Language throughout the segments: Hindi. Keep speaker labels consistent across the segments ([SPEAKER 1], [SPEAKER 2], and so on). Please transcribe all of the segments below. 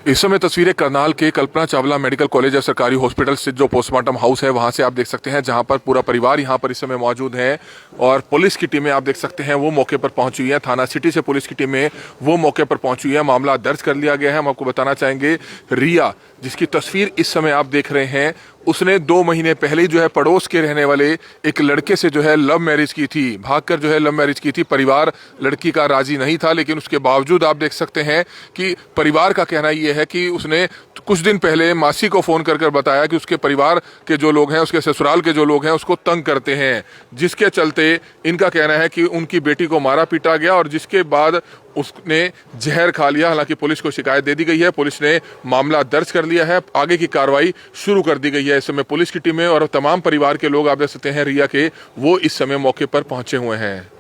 [SPEAKER 1] इस समय तस्वीरें करनाल के कल्पना चावला मेडिकल कॉलेज और सरकारी हॉस्पिटल स्थित जो पोस्टमार्टम हाउस है वहां से आप देख सकते हैं, जहां पर पूरा परिवार यहां पर इस समय मौजूद है और पुलिस की टीमें आप देख सकते हैं वो मौके पर पहुंची हुई है। थाना सिटी से पुलिस की टीमें वो मौके पर पहुंची हुई है। मामला दर्ज कर लिया गया है। हम आपको बताना चाहेंगे, रिया जिसकी तस्वीर इस समय आप देख रहे हैं, उसने 2 महीने पहले ही जो है पड़ोस के रहने वाले एक लड़के से जो है लव मैरिज की थी। भागकर जो है लव मैरिज की थी। परिवार लड़की का राजी नहीं था, लेकिन उसके बावजूद आप देख सकते हैं कि परिवार का कहना यह है कि उसने कुछ दिन पहले मासी को फोन कर बताया कि उसके परिवार के जो लोग हैं, उसके ससुराल के जो लोग हैं उसको तंग करते हैं, जिसके चलते इनका कहना है कि उनकी बेटी को मारा पीटा गया और जिसके बाद उसने जहर खा लिया। हालांकि पुलिस को शिकायत दे दी गई है। पुलिस ने मामला दर्ज कर लिया है। आगे की कार्रवाई शुरू कर दी गई है। इस समय पुलिस की टीमें और तमाम परिवार के लोग आप देख सकते हैं रिया के, वो इस समय मौके पर पहुंचे हुए हैं।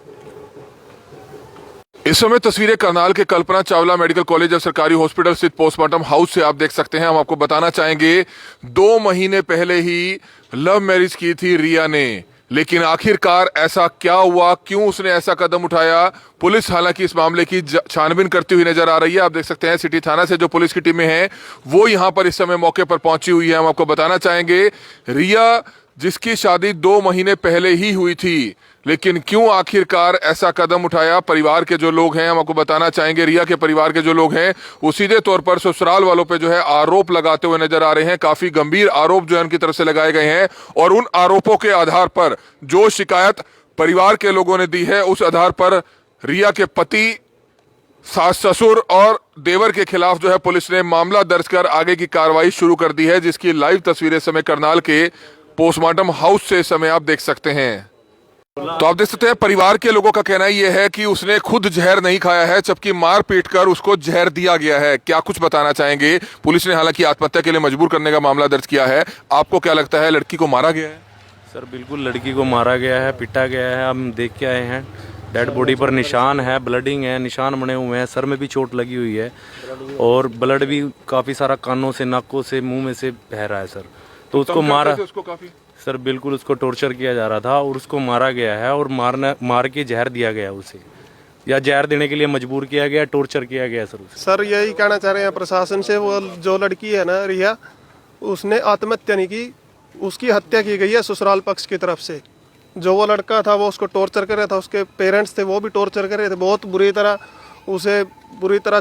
[SPEAKER 1] इस समय तस्वीरें करनाल के कल्पना चावला मेडिकल कॉलेज और सरकारी हॉस्पिटल स्थित पोस्टमार्टम हाउस से आप देख सकते हैं। हम आपको बताना चाहेंगे, 2 महीने पहले ही लव मैरिज की थी रिया ने, लेकिन आखिरकार ऐसा क्या हुआ, क्यों उसने ऐसा कदम उठाया? पुलिस हालांकि इस मामले की छानबीन करती हुई नजर आ रही है। आप देख सकते हैं सिटी थाना से जो पुलिस की टीमें हैं वो यहां पर इस समय मौके पर पहुंची हुई है। हम आपको बताना चाहेंगे, रिया जिसकी शादी 2 महीने पहले ही हुई थी, लेकिन क्यों आखिरकार ऐसा कदम उठाया? परिवार के जो लोग हैं, हम आपको बताना चाहेंगे, रिया के परिवार के जो लोग हैं वो सीधे तौर पर ससुराल वालों पे जो है आरोप लगाते हुए नजर आ रहे हैं। काफी गंभीर आरोप जो है उनकी तरफ से लगाए गए हैं और उन आरोपों के आधार पर जो शिकायत परिवार के लोगों ने दी है, उस आधार पर रिया के पति, सास ससुर और देवर के खिलाफ जो है पुलिस ने मामला दर्ज कर आगे की कार्रवाई शुरू कर दी है, जिसकी लाइव तस्वीरें समय करनाल के पोस्टमार्टम हाउस से समय आप देख सकते हैं। तो आप देख सकते हैं परिवार के लोगों का कहना यह है कि उसने खुद जहर नहीं खाया है, जबकि मार पीट कर उसको जहर दिया गया है। क्या कुछ बताना चाहेंगे? पुलिस ने हालांकि आत्महत्या के लिए मजबूर करने का मामला दर्ज किया है। आपको क्या लगता है, लड़की को मारा गया है?
[SPEAKER 2] सर बिल्कुल, लड़की को मारा गया है, पीटा गया है। हम देख के आए हैं, डेड बॉडी पर निशान है, ब्लडिंग है, निशान बने हुए हैं, सर में भी चोट लगी हुई है और ब्लड भी काफी सारा कानों से, नाकों से, मुंह में से बह रहा है सर। तो उसको मारा सर, बिल्कुल उसको टॉर्चर किया जा रहा था और उसको मारा गया है और मार के जहर दिया गया उसे, या जहर देने के लिए मजबूर किया गया, टॉर्चर किया गया सर उसे।
[SPEAKER 3] सर यही कहना चाह रहे हैं प्रशासन से, वो जो लड़की है ना रिया, उसने आत्महत्या नहीं की, उसकी हत्या की गई है ससुराल पक्ष की तरफ से। जो वो लड़का था वो उसको टॉर्चर कर रहा था, उसके पेरेंट्स थे वो भी टॉर्चर कर रहे थे, बहुत बुरी तरह उसे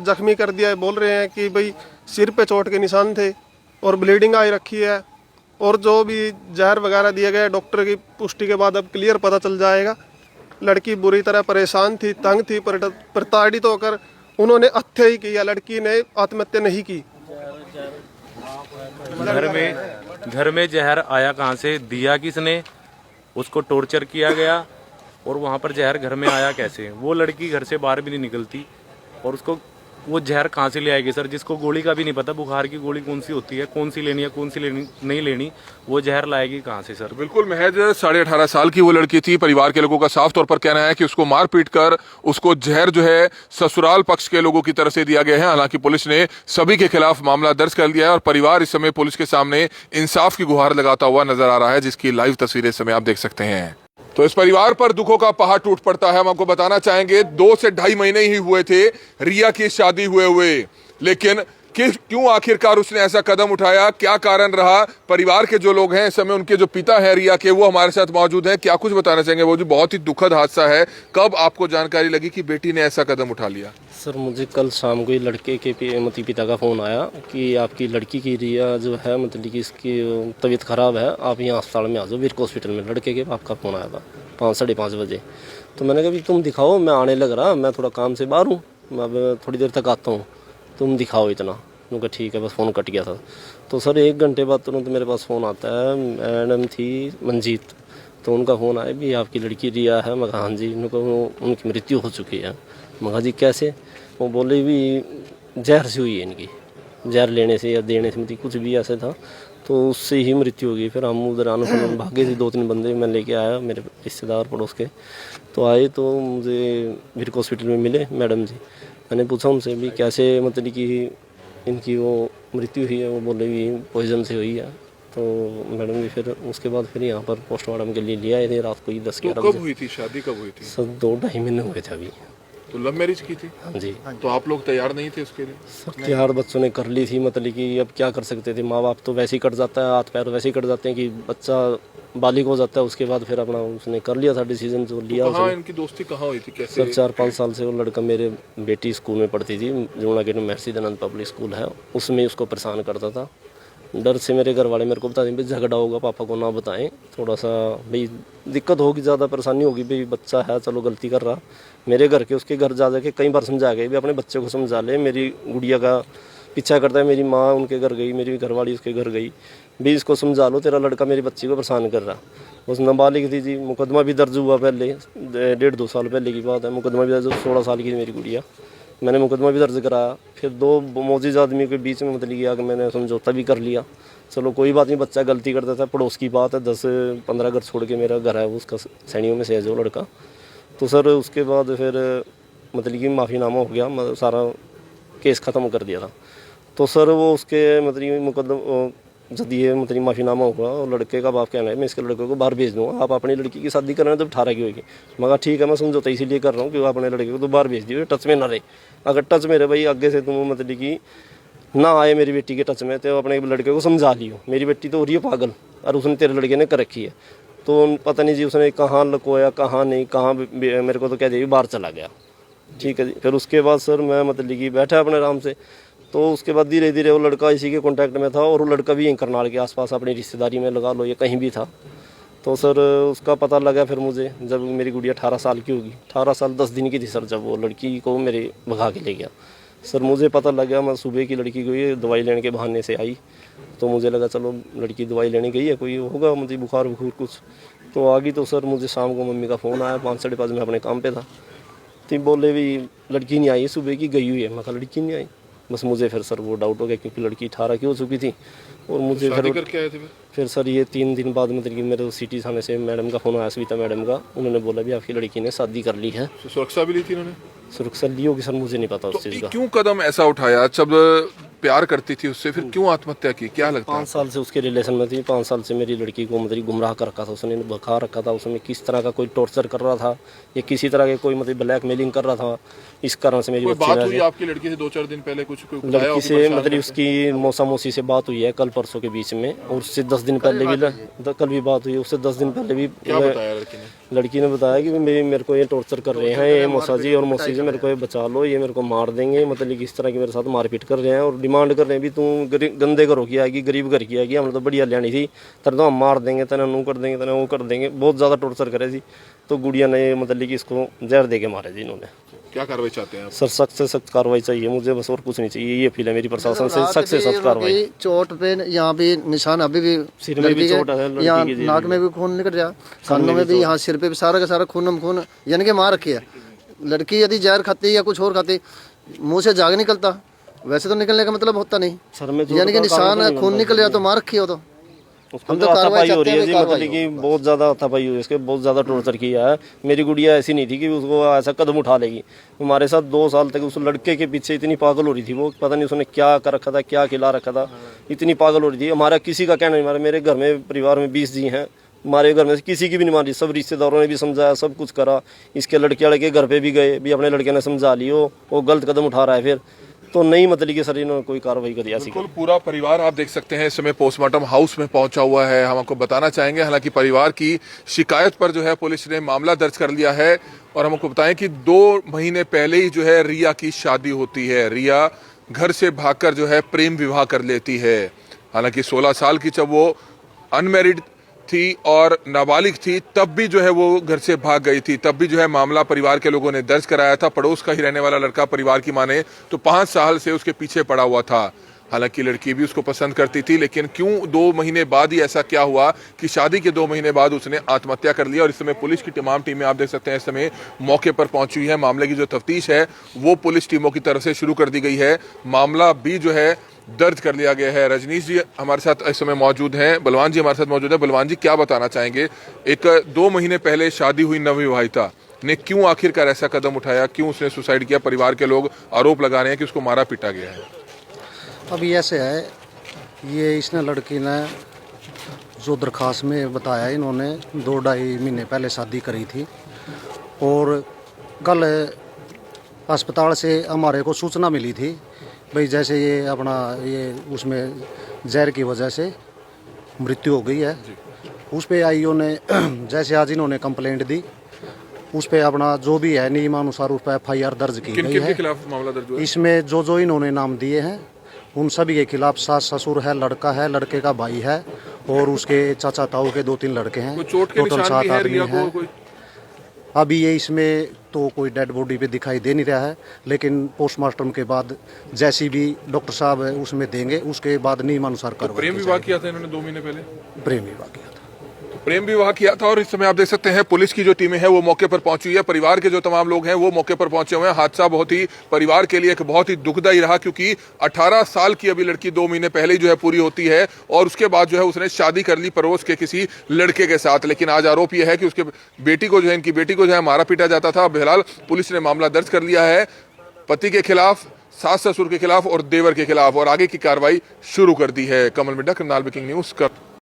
[SPEAKER 3] जख्मी कर दिया है। बोल रहे हैं कि भाई सिर पे चोट के निशान थे और ब्लीडिंग आई रखी है, और जो भी जहर वगैरह दिए गए डॉक्टर की पुष्टि के बाद अब क्लियर पता चल जाएगा। लड़की बुरी तरह परेशान थी, तंग थी, प्रताड़ित होकर उन्होंने हत्या ही की, लड़की ने आत्महत्या नहीं की।
[SPEAKER 2] घर में जहर आया कहाँ से, दिया किसने, उसको टॉर्चर किया गया और वहाँ पर जहर घर में आया कैसे? वो लड़की घर से बाहर भी नहीं निकलती और उसको वो जहर कहाँ से ले आएगी सर? जिसको गोली का भी नहीं पता, बुखार की गोली कौन सी होती है, कौन सी लेनी है, कौन सी नहीं लेनी, वो जहर लाएगी कहाँ से सर?
[SPEAKER 1] बिल्कुल, महज 18.5 साल की वो लड़की थी। परिवार के लोगों का साफ तौर पर कहना है कि उसको मार पीट कर उसको जहर जो है ससुराल पक्ष के लोगों की तरफ से दिया गया है। हालांकि पुलिस ने सभी के खिलाफ मामला दर्ज कर लिया है और परिवार इस समय पुलिस के सामने इंसाफ की गुहार लगाता हुआ नजर आ रहा है, जिसकी लाइव तस्वीरें इस समय आप देख सकते हैं। तो इस परिवार पर दुखों का पहाड़ टूट पड़ता है। हम आपको बताना चाहेंगे, 2 से 2.5 महीने ही हुए थे रिया की शादी हुए, लेकिन क्यों आखिरकार उसने ऐसा कदम उठाया? क्या कारण रहा? परिवार के जो लोग हैं इस समय, उनके जो पिता हैं रिया के, वो हमारे साथ मौजूद हैं। क्या कुछ बताना चाहेंगे? वो जो बहुत ही दुखद हादसा है, कब आपको जानकारी लगी कि बेटी ने ऐसा कदम उठा लिया?
[SPEAKER 4] सर मुझे कल शाम को ही लड़के के मतलब पिता का फ़ोन आया कि आपकी लड़की की रिया जो है, मतलब कि इसकी तबीयत ख़राब है, आप यहाँ अस्पताल में आ जाओ, वीर हॉस्पिटल में। लड़के के बाप का फ़ोन आया था 5-5:30 बजे। तो मैंने कहा भी तुम दिखाओ, मैं आने लग रहा, मैं थोड़ा काम से बाहर हूँ, मैं अब थोड़ी देर तक आता हूँ, तुम दिखाओ इतना। उनका ठीक है, बस फ़ोन कट गया था। तो सर 1 घंटे बाद तुरंत मेरे पास फ़ोन आता है, मैडम थी मंजीत, तो उनका फ़ोन आया भी आपकी लड़की रिया है। मैं कहा हाँ जी। उनकी मृत्यु हो चुकी है। मैं कहा जी कैसे? वो बोले भी जहर से हुई है इनकी, जहर लेने से या देने से, मतलब कुछ भी ऐसे था, तो उससे ही मृत्यु हो गई। फिर हम उधर आने भागे थे, 2-3 बंदे मैं लेके आया, मेरे रिश्तेदार पड़ोस के। तो आए तो मुझे वीर हॉस्पिटल में मिले मैडम जी। मैंने पूछा उनसे भी कैसे मतलब कि इनकी वो मृत्यु हुई है? वो बोले भी पॉइजन से हुई है। तो मैडम जी फिर उसके बाद फिर यहाँ पर पोस्टमार्टम के लिए ले आए थे रात को ही 10-11 बजे।
[SPEAKER 1] कब हुई थी शादी, कब हुई थी?
[SPEAKER 4] सर 2-2.5 महीने हुए थे अभी।
[SPEAKER 1] तो लव मैरिज की थी,
[SPEAKER 4] हाँ जी
[SPEAKER 1] तो आप लोग तैयार नहीं थे उसके लिए?
[SPEAKER 4] सर तैयार बच्चों ने कर ली थी, मतलब कि अब क्या कर सकते थे, माँ बाप तो वैसे ही कट जाता है, हाथ पैर वैसे ही कट जाते हैं कि बच्चा बालिग हो जाता है, उसके बाद फिर अपना उसने कर लिया था डिसीजन जो लिया
[SPEAKER 1] कहाँ
[SPEAKER 4] उसने।
[SPEAKER 1] इनकी दोस्ती कहाँ हुई थी, कैसे?
[SPEAKER 4] सर 4-5 साल से वो लड़का मेरे बेटी स्कूल में पढ़ती थी, जमुना गेट में महर्षि दयानंद पब्लिक स्कूल है, उसमें उसको परेशान करता था। डर से मेरे घर वाले मेरे को बता दें भाई झगड़ा होगा, पापा को ना बताएं, थोड़ा सा भाई दिक्कत होगी, ज़्यादा परेशानी होगी, भाई बच्चा है चलो गलती कर रहा। मेरे घर के उसके घर जा के कई बार समझा गए भी अपने बच्चे को समझा ले, मेरी गुड़िया का पीछा करता है, मेरी माँ उनके घर गई, मेरी घरवाली उसके घर गई, भी इसको समझा लो, तेरा लड़का मेरी बच्ची को परेशान कर रहा। उस नाबालिग थी जी, मुकदमा भी दर्ज हुआ पहले, 1.5-2 साल पहले की बात है, मुकदमा भी दर्ज, 16 साल की थी मेरी गुड़िया, मैंने मुकदमा भी दर्ज कराया। फिर 2 मौजूद आदमी के बीच में मतलब किया कि मैंने समझौता भी कर लिया, चलो कोई बात नहीं, बच्चा गलती करता था, पड़ोस की बात है, 10-15 घर छोड़ के मेरा घर है वो, उसका सैनियों में से है जो लड़का। तो सर उसके बाद फिर मतलब कि माफ़ीनामा हो गया, मतलब सारा केस ख़त्म कर दिया था। तो सर वो उसके मतलब मुकदमा जब ये मतलब माफ़ीनामा हुआ और लड़के का बाप कहना है मैं इसके लड़के को बाहर भेज दूँगा, आप अपनी लड़की की शादी करना जब 18 की होगी। मगर ठीक है मैं समझौता इसीलिए कर रहा हूँ कि वो अपने लड़के को तो बाहर भेज दिए, टच में ना रहे, अगर टच में रहे भाई आगे से तुम मतलब कि ना आए मेरी बेटी के टच में, तो अपने लड़के को समझा लियो, मेरी बेटी तो हो रही है पागल और उसने तेरे लड़के ने कर रखी है। तो पता नहीं जी उसने कहाँ लकोया कहाँ नहीं, कहाँ मेरे को तो कह दिया बाहर चला गया। ठीक है जी, फिर उसके बाद सर मैं मतलब कि बैठा अपने आराम से, तो उसके बाद धीरे धीरे वो लड़का इसी के कांटेक्ट में था, और वो लड़का भी यहीं करनाल के आसपास अपनी रिश्तेदारी में लगा लो या कहीं भी था। तो सर उसका पता लगा फिर मुझे, जब मेरी गुड़िया 18 साल की होगी, 18 साल 10 दिन की थी सर, जब वो लड़की को मेरे भगा के ले गया सर, मुझे पता लगा, मैं सुबह की लड़की को दवाई लेने के बहाने से आई, तो मुझे लगा चलो लड़की दवाई लेने गई है, कोई होगा मुझे बुखार बुखार कुछ, तो आ गई। तो सर मुझे शाम को मम्मी का फ़ोन आया, 5-5:30 में अपने काम पे था, तो बोले भी लड़की नहीं आई, सुबह की गई हुई है, मैं कहा लड़की नहीं आई। बस मुझे फिर सर वो डाउट हो गया क्योंकि लड़की 18 की हो चुकी थी, और मुझे
[SPEAKER 1] शादी
[SPEAKER 4] फिर
[SPEAKER 1] करके आए थे
[SPEAKER 4] फिर सर ये 3 दिन बाद मतलब कि मेरे सिटी थाने से मैडम का फ़ोन आया, सविता मैडम का, उन्होंने बोला भी आपकी लड़की ने शादी कर ली है।
[SPEAKER 1] तो सुरक्षा भी ली थी इन्होंने?
[SPEAKER 4] सुरक्षा ली होगी सर, मुझे नहीं पता उस चीज़ का।
[SPEAKER 1] क्यों कदम ऐसा उठाया, जब प्यार करती थी उससे, फिर क्यों आत्महत्या की, क्या लगता है?
[SPEAKER 4] 5 साल से उसके रिलेशन में थी, 5 साल से मेरी लड़की को मतलब गुमराह कर रखा था उसने, भगा रखा था उसमें, किस तरह का कोई टॉर्चर कर रहा था या किसी तरह के कोई मतलब ब्लैकमेलिंग कर रहा था, इस कारण से मेरी
[SPEAKER 1] कोई
[SPEAKER 4] बच्ची
[SPEAKER 1] बात हुई आपकी लड़की से 2-4 दिन पहले, कुछ कोई बताया
[SPEAKER 4] लड़की
[SPEAKER 1] हो
[SPEAKER 4] से मतलब उसकी मौसा मौसी से बात हुई है कल परसों के बीच में, और उससे 10 दिन पहले भी कल भी बात हुई है, उससे 10 दिन पहले भी
[SPEAKER 1] क्या बताया लड़की ने?
[SPEAKER 4] लड़की ने बताया कि मेरे को ये टॉर्चर कर रहे हैं, ये मौसा जी और मौसी जी मेरे को ये बचा लो, ये मेरे को मार देंगे, मतलब कि इस तरह की मेरे साथ मारपीट कर रहे हैं और डिमांड कर रहे हैं भी तू गंदे घरों की आएगी, गरीब घर की आएगी, हमने तो बढ़िया लेनी थी, तेरे तो हम मार देंगे, तेने नू कर देंगे, तेने वो कर देंगे, बहुत ज़्यादा टॉर्चर करे जी। तो गुड़िया ने मतलब कि इसको जहर दे के मारे जी इन्होंने।
[SPEAKER 1] क्या कार्रवाई चाहते हैं आप?
[SPEAKER 4] सर सख्त से सख्त कार्रवाई चाहिए मुझे, बस और कुछ नहीं चाहिए, ये फील है मेरी प्रशासन से, सख्त से सख्त कार्रवाई।
[SPEAKER 5] चोट पे यहाँ भी निशान अभी भी
[SPEAKER 4] सिर में भी चोट है लड़की
[SPEAKER 5] यहाँ
[SPEAKER 4] की जी।
[SPEAKER 5] नाक में भी खून निकल रहा, कानों में भी, यहाँ सिर पे भी सारा का सारा खून खून, यानी कि मार रखी है। लड़की यदि जहर खाती या कुछ और खाती, मुंह से जाग निकलता, वैसे तो निकलने का मतलब होता नहीं,
[SPEAKER 4] सर में
[SPEAKER 5] यानी कि निशान खून निकल रहा तो मार रखी हो, तो
[SPEAKER 4] उसको तो हाथापाई हो रही है जी, मतलब कि बहुत ज़्यादा हाथापाई हुई है, इसके बहुत ज़्यादा टॉर्चर किया है। मेरी गुड़िया ऐसी नहीं थी कि उसको ऐसा कदम उठा लेगी, हमारे साथ 2 साल तक उस लड़के के पीछे इतनी पागल हो रही थी वो, पता नहीं उसने क्या कर रखा था, क्या खिला रखा था, इतनी पागल हो रही थी। हमारा किसी का कहना नहीं, हमारे मेरे घर में परिवार में 20 जी हैं, हमारे घर में किसी की भी नहीं मानी, सब रिश्तेदारों ने भी समझाया, सब कुछ करा, इसके लड़के घर पे भी गए, भी अपने लड़के ने समझा लियो, वो गलत कदम उठा रहा है फिर, तो नहीं मतलब कि सर इन्होंने कोई कार्रवाई करी ऐसी।
[SPEAKER 1] बिल्कुल पूरा परिवार आप देख सकते हैं इस समय पोस्टमार्टम हाउस में पहुंचा हुआ है। हम आपको बताना चाहेंगे, हालांकि परिवार की शिकायत पर जो है पुलिस ने मामला दर्ज कर लिया है, और हम आपको बताएं कि 2 महीने पहले ही जो है रिया की शादी होती है। रिया घर से भागकर जो है प्रेम विवाह कर लेती है। हालांकि 16 साल की जब वो अनमैरिड थी और नाबालिग थी, तब भी जो है वो घर से भाग गई थी, तब भी जो है मामला परिवार के लोगों ने दर्ज कराया था। पड़ोस का ही रहने वाला लड़का परिवार की माने तो 5 साल से उसके पीछे पड़ा हुआ था। हालांकि लड़की भी उसको पसंद करती थी, लेकिन क्यों 2 महीने बाद ही ऐसा क्या हुआ कि शादी के 2 महीने बाद उसने आत्महत्या कर लिया। और इस समय पुलिस की तमाम टीमें आप देख सकते हैं इस समय मौके पर पहुंची हुई है। मामले की जो तफ्तीश है वो पुलिस टीमों की तरफ से शुरू कर दी गई है। मामला भी जो है दर्ज कर लिया गया है। रजनीश जी हमारे साथ इस समय मौजूद हैं, बलवान जी हमारे साथ मौजूद है। बलवान जी क्या बताना चाहेंगे, एक 2 महीने पहले शादी हुई नवविवाहिता ने क्यों आखिरकार ऐसा कदम उठाया, क्यों उसने सुसाइड किया? परिवार के लोग आरोप लगा रहे हैं कि उसको मारा पीटा गया है।
[SPEAKER 5] अभी ऐसे है, ये इसने लड़की ने जो दरखास्त में बताया, इन्होंने 2-2.5 महीने पहले शादी करी थी, और कल
[SPEAKER 6] अस्पताल से हमारे को सूचना मिली थी भाई जैसे ये अपना ये उसमें जहर की वजह से मृत्यु हो गई है। उस पे आईओ ने जैसे आज इन्होंने कंप्लेंट दी, उस पे अपना जो भी है नियमानुसार उस पर FIR दर्ज की
[SPEAKER 1] किन
[SPEAKER 6] गई
[SPEAKER 1] किन के
[SPEAKER 6] है।
[SPEAKER 1] खिलाफ मामला दर्ज हुआ है?
[SPEAKER 6] इसमें जो जो इन्होंने नाम दिए हैं उन सभी के खिलाफ सास ससुर है, लड़का है, लड़के का भाई है और उसके चाचा ताऊ के 2-3 लड़के हैं।
[SPEAKER 1] कोई चोट के
[SPEAKER 6] टोटल
[SPEAKER 1] निशान
[SPEAKER 6] 7
[SPEAKER 1] भी है
[SPEAKER 6] आदमी
[SPEAKER 1] रिया को?
[SPEAKER 6] हैं।
[SPEAKER 1] कोई
[SPEAKER 6] अभी ये इसमें तो कोई डेड बॉडी पे दिखाई दे नहीं रहा है, लेकिन पोस्टमार्टम के बाद जैसी भी डॉक्टर साहब है उसमें देंगे, उसके बाद नियमानुसार कार्रवाई
[SPEAKER 1] प्रेम
[SPEAKER 6] की
[SPEAKER 1] विवाह
[SPEAKER 6] जाएगी।
[SPEAKER 1] किया था इन्होंने 2 महीने पहले।
[SPEAKER 6] प्रेम विवाह किया था।
[SPEAKER 1] प्रेम विवाह किया था और इस समय आप देख सकते हैं पुलिस की जो टीमें हैं वो मौके पर पहुंची हुई है। परिवार के जो तमाम लोग हैं वो मौके पर पहुंचे हुए हैं। हादसा बहुत ही परिवार के लिए एक बहुत ही दुखदायी रहा, क्योंकि 18 साल की अभी लड़की 2 महीने पहले ही जो है पूरी होती है और उसके बाद जो है उसने शादी कर ली पड़ोस के किसी लड़के के साथ। लेकिन आज आरोप यह है कि उसके बेटी को जो है इनकी बेटी को जो है मारा पीटा जाता था। फिलहाल पुलिस ने मामला दर्ज कर लिया है पति के खिलाफ, सास ससुर के खिलाफ और देवर के खिलाफ, और आगे की कार्रवाई शुरू कर दी है। कमल मिड्डा, करनाल ब्रेकिंग न्यूज।